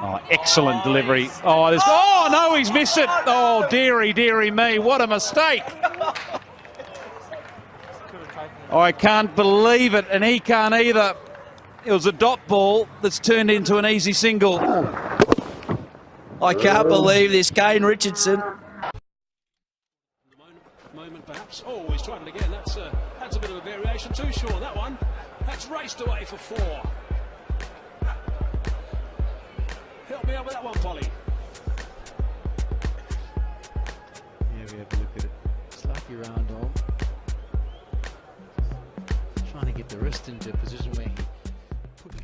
Oh, excellent delivery. Oh, no, he's missed it. Oh, dearie me, what a mistake. I can't believe it, and he can't either. It was a dot ball that's turned into an easy single. I can't believe this, Kane Richardson. Moment perhaps. Oh, he's trying it again. That's a bit of a variation too, Sean. That one. That's raced away for 4. Help me out with that one, Polly. Yeah, we have a look at it. Slightly round arm. Trying to get the wrist into a position where he put it.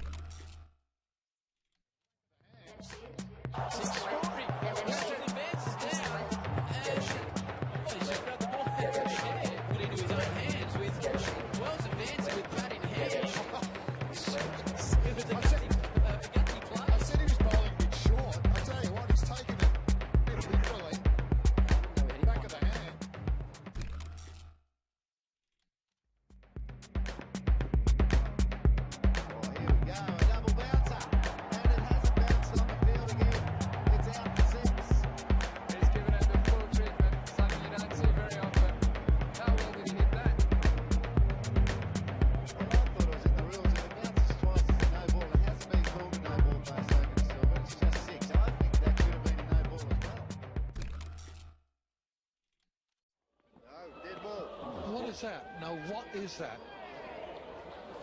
What is that? Now, what is that?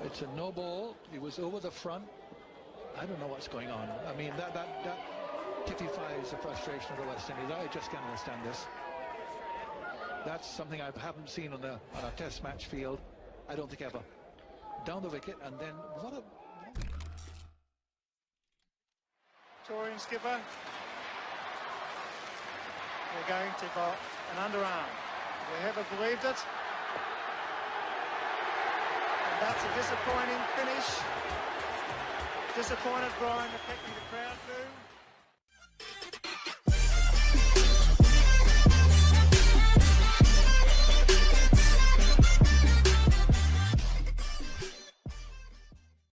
It's a no ball. He was over the front. I don't know what's going on. I mean, that typifies the frustration of the West Indies. I just can't understand this. That's something I haven't seen on a test match field. I don't think ever. Down the wicket, and then what a... Touring skipper. We're going to go an underarm. We haven't believed it. And that's a disappointing finish. Disappointed Brian affecting the crowd too.